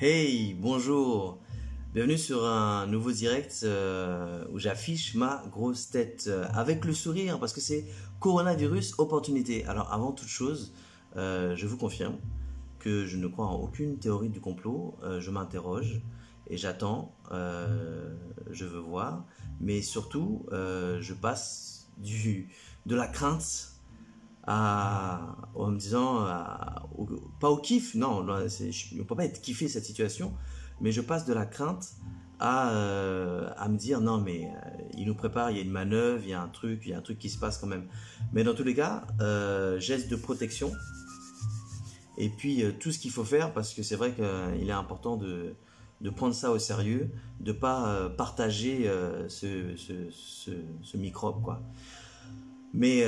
Hey, bonjour. Bienvenue sur un nouveau direct où j'affiche ma grosse tête avec le sourire parce que c'est coronavirus opportunité. Alors avant toute chose, je vous confirme que je ne crois en aucune théorie du complot. Je m'interroge et j'attends, je veux voir, mais surtout je passe de la crainte en me disant, pas au kiff, non, on ne peut pas être kiffé cette situation, mais je passe de la crainte à me dire, non, mais il nous prépare, il y a une manœuvre, il y a un truc qui se passe quand même. Mais dans tous les cas, geste de protection, et puis tout ce qu'il faut faire, parce que c'est vrai qu'il est important de prendre ça au sérieux, de ne pas partager ce microbe, quoi. Mais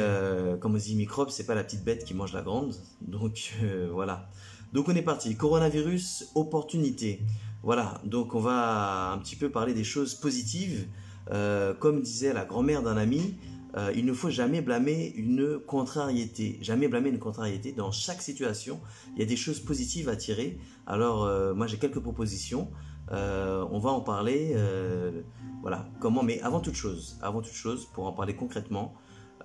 comme on dit microbe, c'est pas la petite bête qui mange la grande. Donc voilà. Donc on est parti. Coronavirus, opportunité. Voilà. Donc on va un petit peu parler des choses positives. Comme disait la grand-mère d'un ami, il ne faut jamais blâmer une contrariété. Jamais blâmer une contrariété. Dans chaque situation, il y a des choses positives à tirer. Alors moi j'ai quelques propositions. On va en parler. Voilà. Comment? Mais avant toute chose, pour en parler concrètement.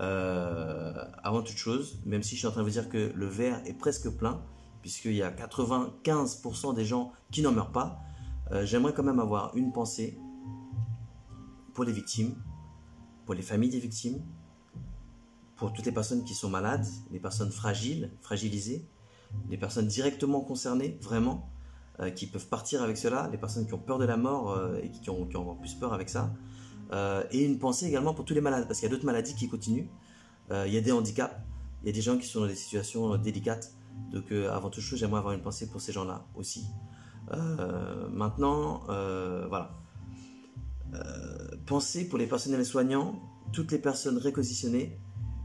Avant toute chose, même si je suis en train de vous dire que le verre est presque plein, puisqu'il y a 95% des gens qui n'en meurent pas, j'aimerais quand même avoir une pensée pour les victimes, pour les familles des victimes, pour toutes les personnes qui sont malades, les personnes fragiles, fragilisées, les personnes directement concernées, vraiment, qui peuvent partir avec cela, les personnes qui ont peur de la mort et qui ont encore plus peur avec ça. Et une pensée également pour tous les malades, parce qu'il y a d'autres maladies qui continuent. Il y a des handicaps, il y a des gens qui sont dans des situations délicates. Donc avant toute chose, j'aimerais avoir une pensée pour ces gens-là aussi. Maintenant, voilà. Pensez pour les personnels soignants, toutes les personnes réquisitionnées,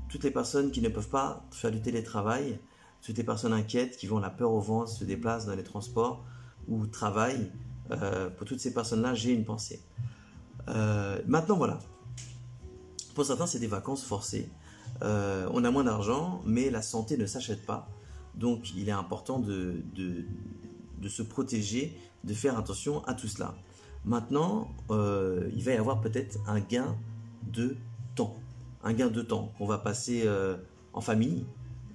toutes les personnes qui ne peuvent pas faire du télétravail, toutes les personnes inquiètes qui vont la peur au ventre, se déplacent dans les transports ou travaillent. Pour toutes ces personnes-là, j'ai une pensée. Maintenant voilà, pour certains c'est des vacances forcées, on a moins d'argent mais la santé ne s'achète pas, donc il est important de se protéger, de faire attention à tout cela. Maintenant il va y avoir peut-être un gain de temps, qu'on va passer en famille,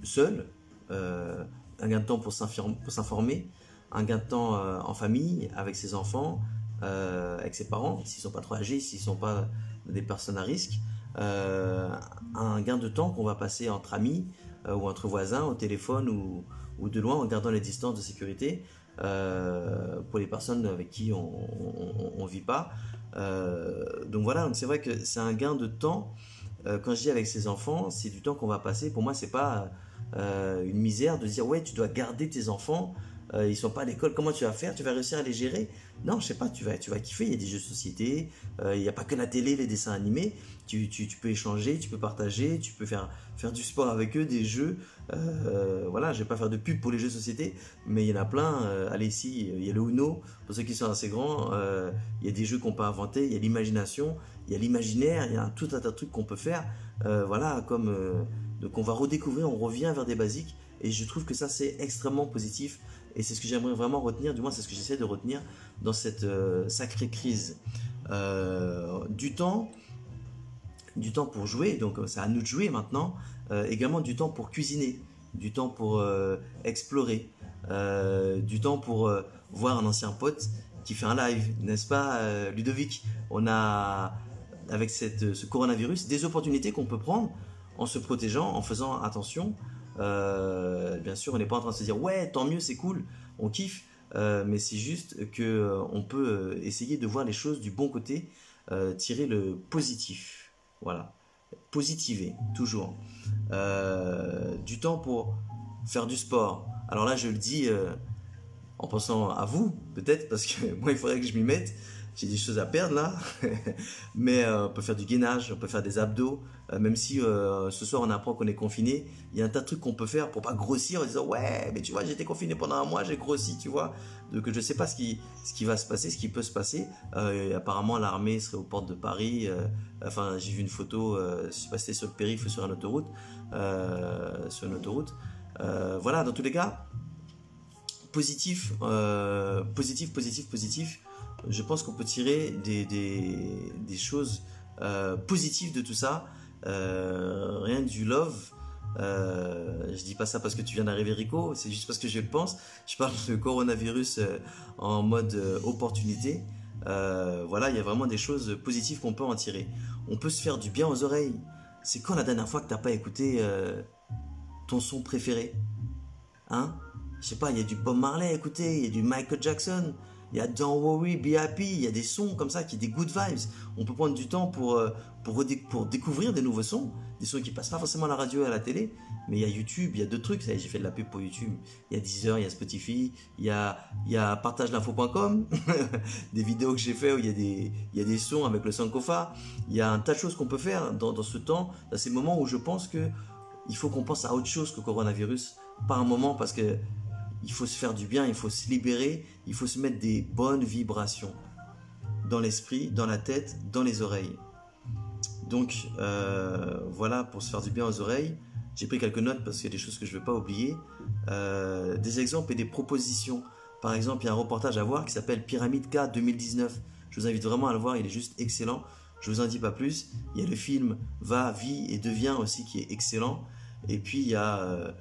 seul, un gain de temps pour s'informer, un gain de temps en famille avec ses enfants, avec ses parents, s'ils ne sont pas trop âgés, s'ils ne sont pas des personnes à risque, un gain de temps qu'on va passer entre amis ou entre voisins, au téléphone ou de loin en gardant les distances de sécurité pour les personnes avec qui on ne vit pas. Donc voilà, c'est vrai que c'est un gain de temps. Quand je dis avec ses enfants, c'est du temps qu'on va passer. Pour moi, c'est pas une misère de dire ouais, tu dois garder tes enfants. Ils sont pas à l'école, comment tu vas faire? Tu vas réussir à les gérer? Non, je sais pas, tu vas kiffer. Il y a des jeux de société, il n'y a pas que la télé, les dessins animés. Tu peux échanger, tu peux partager, tu peux faire du sport avec eux, des jeux. Voilà, je vais pas faire de pub pour les jeux de société, mais il y en a plein. Allez, ici, il y a le Uno, pour ceux qui sont assez grands. Il y a des jeux qu'on peut inventer, il y a l'imagination, il y a l'imaginaire, il y a tout un tas de trucs qu'on peut faire. Voilà, donc on va redécouvrir, on revient vers des basiques. Et je trouve que ça, c'est extrêmement positif. Et c'est ce que j'aimerais vraiment retenir, du moins c'est ce que j'essaie de retenir dans cette sacrée crise. Du temps pour jouer, donc c'est à nous de jouer maintenant. Également du temps pour cuisiner, du temps pour explorer, du temps pour voir un ancien pote qui fait un live, n'est-ce pas Ludovic? On a, avec ce coronavirus, des opportunités qu'on peut prendre en se protégeant, en faisant attention. Bien sûr, on n'est pas en train de se dire ouais, tant mieux, c'est cool, on kiffe, mais c'est juste que on peut essayer de voir les choses du bon côté, tirer le positif. Voilà, positiver toujours. Du temps pour faire du sport. Alors là, je le dis en pensant à vous, peut-être, parce que moi, il faudrait que je m'y mette. J'ai des choses à perdre là, mais on peut faire du gainage, on peut faire des abdos, même si ce soir on apprend qu'on est confiné, il y a un tas de trucs qu'on peut faire pour pas grossir en disant ouais, mais tu vois, j'étais confiné pendant un mois, j'ai grossi, tu vois. Donc je sais pas ce qui va se passer, ce qui peut se passer. Apparemment l'armée serait aux portes de Paris. Enfin, j'ai vu une photo, je sais pas si c'était sur le périph' ou sur une autoroute, Voilà, dans tous les cas, positif, positif, je pense qu'on peut tirer des choses positives de tout ça. Rien que du love. Je dis pas ça parce que tu viens d'arriver, Rico, c'est juste parce que je le pense. Je parle de coronavirus en mode opportunité. Voilà, il y a vraiment des choses positives qu'on peut en tirer. On peut se faire du bien aux oreilles. C'est quand la dernière fois que t'as pas écouté ton son préféré? Hein? Je sais pas, il y a du Bob Marley à écouter, il y a du Michael Jackson, il y a Don't Worry, Be Happy, il y a des sons comme ça qui des good vibes. On peut prendre du temps pour découvrir des nouveaux sons, des sons qui passent pas forcément à la radio et à la télé, mais il y a YouTube, il y a d'autres trucs. J'ai fait de la pub pour YouTube. Il y a Deezer, il y a Spotify, il y a partagelinfo.com, des vidéos que j'ai fait où il y a des sons avec le Sankofa. Il y a un tas de choses qu'on peut faire dans ce temps, dans ces moments où je pense que il faut qu'on pense à autre chose que coronavirus par un moment, parce que il faut se faire du bien, il faut se libérer, il faut se mettre des bonnes vibrations dans l'esprit, dans la tête, dans les oreilles. Donc voilà, pour se faire du bien aux oreilles, j'ai pris quelques notes parce qu'il y a des choses que je ne veux pas oublier. Des exemples et des propositions. Par exemple, il y a un reportage à voir qui s'appelle Pyramide K 2019. Je vous invite vraiment à le voir, il est juste excellent. Je ne vous en dis pas plus. Il y a le film Va, Vie et Devient aussi qui est excellent. Et puis il y a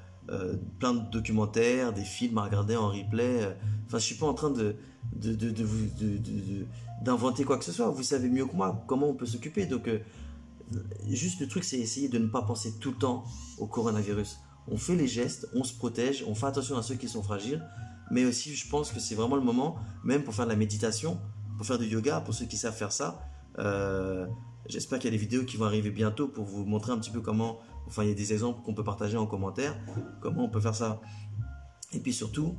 plein de documentaires, des films à regarder en replay. Enfin, je ne suis pas en train d'inventer quoi que ce soit. Vous savez mieux que moi comment on peut s'occuper. Donc, juste le truc, c'est essayer de ne pas penser tout le temps au coronavirus. On fait les gestes, on se protège, on fait attention à ceux qui sont fragiles. Mais aussi, je pense que c'est vraiment le moment, même pour faire de la méditation, pour faire du yoga, pour ceux qui savent faire ça. J'espère qu'il y a des vidéos qui vont arriver bientôt pour vous montrer un petit peu comment. Enfin, il y a des exemples qu'on peut partager en commentaire, comment on peut faire ça. Et puis surtout,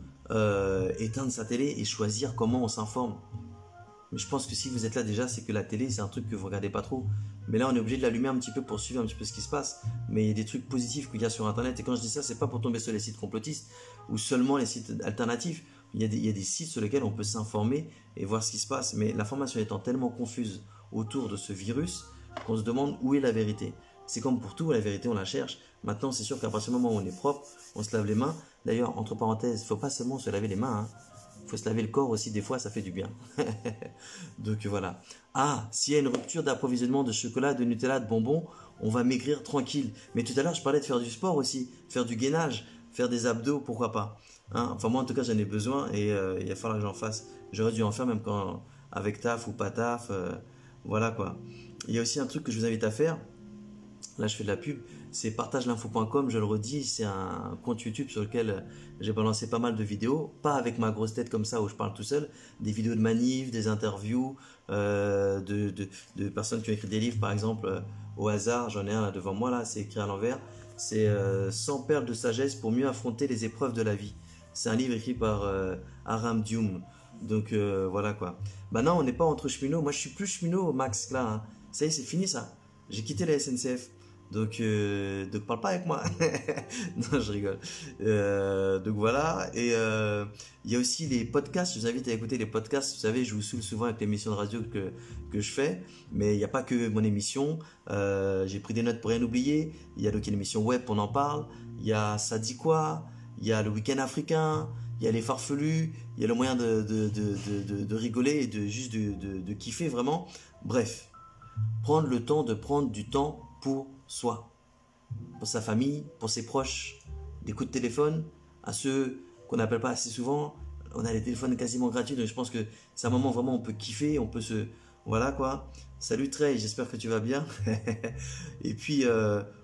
éteindre sa télé et choisir comment on s'informe. Mais je pense que si vous êtes là déjà, c'est que la télé, c'est un truc que vous regardez pas trop. Mais là, on est obligé de l'allumer un petit peu pour suivre un petit peu ce qui se passe. Mais il y a des trucs positifs qu'il y a sur Internet. Et quand je dis ça, c'est pas pour tomber sur les sites complotistes ou seulement les sites alternatifs. Il y a des sites sur lesquels on peut s'informer et voir ce qui se passe. Mais l'information étant tellement confuse autour de ce virus qu'on se demande où est la vérité. C'est comme pour tout, la vérité, on la cherche. Maintenant, c'est sûr qu'à partir du moment où on est propre, on se lave les mains. D'ailleurs, entre parenthèses, il ne faut pas seulement se laver les mains. Il faut se laver le corps aussi, des fois, ça fait du bien. Donc voilà. Ah, s'il y a une rupture d'approvisionnement de chocolat, de Nutella, de bonbons, on va maigrir tranquille. Mais tout à l'heure, je parlais de faire du sport aussi, faire du gainage, faire des abdos, pourquoi pas. Enfin, moi, en tout cas, j'en ai besoin et il va falloir que j'en fasse. J'aurais dû en faire même quand, avec taf ou pas taf. Voilà quoi. Il y a aussi un truc que je vous invite à faire. Là, je fais de la pub. C'est partagelinfo.com, je le redis. C'est un compte YouTube sur lequel j'ai balancé pas mal de vidéos. Pas avec ma grosse tête comme ça où je parle tout seul. Des vidéos de manifs, des interviews, de personnes qui ont écrit des livres, par exemple, au hasard. J'en ai un là devant moi, là. C'est écrit à l'envers. C'est 100 perles de sagesse pour mieux affronter les épreuves de la vie. C'est un livre écrit par Aram Dioum. Donc voilà quoi. Bah non, on n'est pas entre cheminots. Moi, je suis plus cheminot, Max, là. Hein. Ça y est, c'est fini ça. J'ai quitté la SNCF. Donc parle pas avec moi. Non, je rigole. Donc voilà. Et il y a aussi les podcasts. Je vous invite à écouter les podcasts. Vous savez, je vous saoule souvent avec l'émission de radio que je fais. Mais il n'y a pas que mon émission. J'ai pris des notes pour rien oublier. Il y a donc une émission web, on en parle. Il y a Ça dit quoi. Il y a le week-end africain. Il y a les farfelus. Il y a le moyen de rigoler et de kiffer vraiment. Bref. Prendre le temps de prendre du temps pour soi, pour sa famille, pour ses proches, des coups de téléphone à ceux qu'on n'appelle pas assez souvent. On a les téléphones quasiment gratuits, donc je pense que c'est un moment vraiment où on peut kiffer, on peut se... Voilà quoi. Salut Trey, j'espère que tu vas bien. Et puis,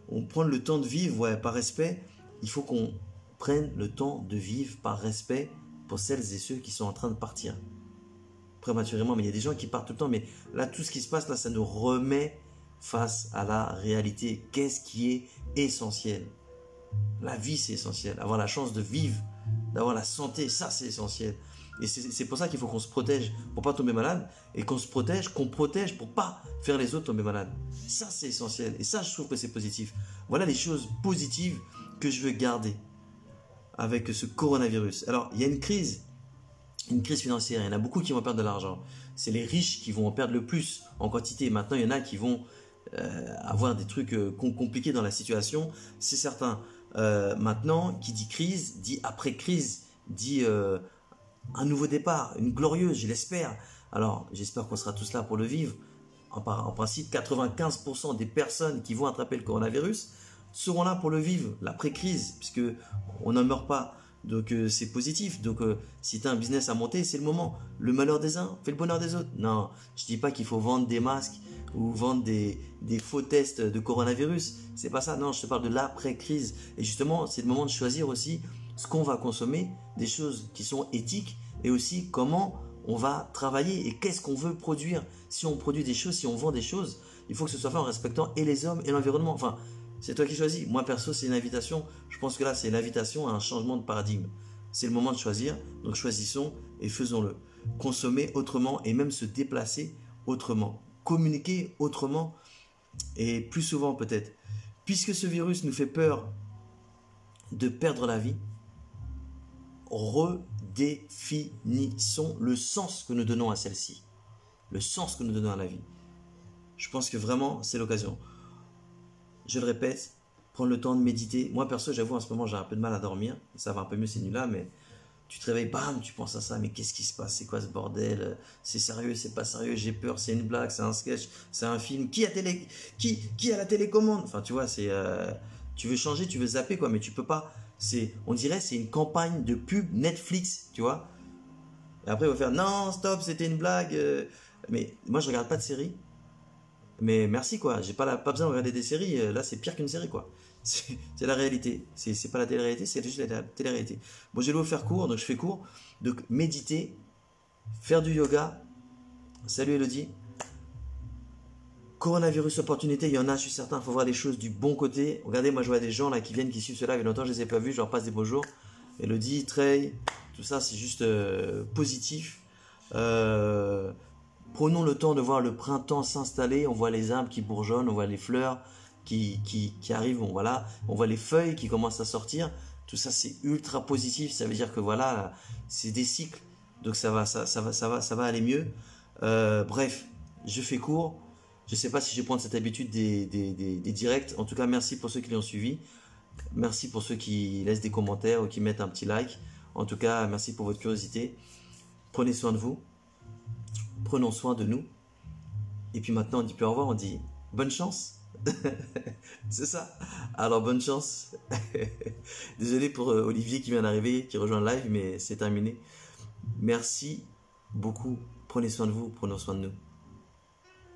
on prend le temps de vivre, ouais, par respect. Il faut qu'on prenne le temps de vivre par respect pour celles et ceux qui sont en train de partir. Prématurément, mais il y a des gens qui partent tout le temps, mais là, tout ce qui se passe, là, ça nous remet face à la réalité. Qu'est-ce qui est essentiel? La vie, c'est essentiel. Avoir la chance de vivre, d'avoir la santé, ça, c'est essentiel. Et c'est pour ça qu'il faut qu'on se protège pour pas tomber malade, et qu'on se protège, qu'on protège pour pas faire les autres tomber malades. Ça, c'est essentiel. Et ça, je trouve que c'est positif. Voilà les choses positives que je veux garder avec ce coronavirus. Alors, il y a une crise financière. Il y en a beaucoup qui vont perdre de l'argent. C'est les riches qui vont en perdre le plus en quantité. Maintenant, il y en a qui vont avoir des trucs compliqués dans la situation. C'est certain. Maintenant, qui dit crise, dit après crise. dit un nouveau départ, une glorieuse, je l'espère. Alors, j'espère qu'on sera tous là pour le vivre. En principe, 95% des personnes qui vont attraper le coronavirus seront là pour le vivre, l'après-crise, puisque on n'en meurt pas. Donc, c'est positif. Donc, si tu as un business à monter, c'est le moment. Le malheur des uns fait le bonheur des autres. Non, je ne dis pas qu'il faut vendre des masques ou vendre des faux tests de coronavirus. C'est pas ça. Non, je te parle de l'après-crise. Et justement, c'est le moment de choisir aussi ce qu'on va consommer, des choses qui sont éthiques et aussi comment on va travailler et qu'est-ce qu'on veut produire. Si on produit des choses, si on vend des choses, il faut que ce soit fait en respectant et les hommes et l'environnement. Enfin, c'est toi qui choisis. Moi, perso, c'est une invitation. Je pense que là, c'est une invitation à un changement de paradigme. C'est le moment de choisir. Donc, choisissons et faisons-le. Consommer autrement et même se déplacer autrement. Communiquer autrement et plus souvent peut-être. Puisque ce virus nous fait peur de perdre la vie, redéfinissons le sens que nous donnons à celle-ci. Le sens que nous donnons à la vie. Je pense que vraiment, c'est l'occasion. Je le répète, prendre le temps de méditer. Moi, perso, j'avoue, en ce moment, j'ai un peu de mal à dormir. Ça va un peu mieux ces nuits-là, mais tu te réveilles, bam, tu penses à ça. Mais qu'est-ce qui se passe? C'est quoi ce bordel? C'est sérieux, c'est pas sérieux? J'ai peur, c'est une blague, c'est un sketch, c'est un film. Qui a la télécommande? Enfin, tu vois, c'est... tu veux changer, tu veux zapper, quoi, mais tu peux pas. On dirait c'est une campagne de pub Netflix, tu vois. Et après, il va faire, non, stop, c'était une blague. Mais moi, je regarde pas de séries. Mais merci quoi, j'ai pas besoin de regarder des séries, là c'est pire qu'une série quoi. C'est la réalité, c'est pas la télé-réalité, c'est juste la télé-réalité. Bon, je vais vous faire court, donc je fais court. Donc méditer, faire du yoga. Salut Elodie. Coronavirus opportunité, il y en a, je suis certain, il faut voir les choses du bon côté. Regardez, moi je vois des gens là qui viennent, qui suivent cela, il y a longtemps je les ai pas vus, je leur passe des beaux jours. Elodie, Trey, tout ça c'est juste positif. Prenons le temps de voir le printemps s'installer, on voit les arbres qui bourgeonnent, on voit les fleurs qui arrivent, on voit les feuilles qui commencent à sortir. Tout ça c'est ultra positif, ça veut dire que voilà, c'est des cycles, donc ça va aller mieux. Bref, je fais court, je ne sais pas si je vais prendre cette habitude des directs, en tout cas merci pour ceux qui l'ont suivi, merci pour ceux qui laissent des commentaires ou qui mettent un petit like, en tout cas merci pour votre curiosité, prenez soin de vous. Prenons soin de nous. Et puis maintenant, on dit plus au revoir, on dit bonne chance. C'est ça. Alors, bonne chance. Désolé pour Olivier qui vient d'arriver, qui rejoint le live, mais c'est terminé. Merci beaucoup. Prenez soin de vous, prenons soin de nous.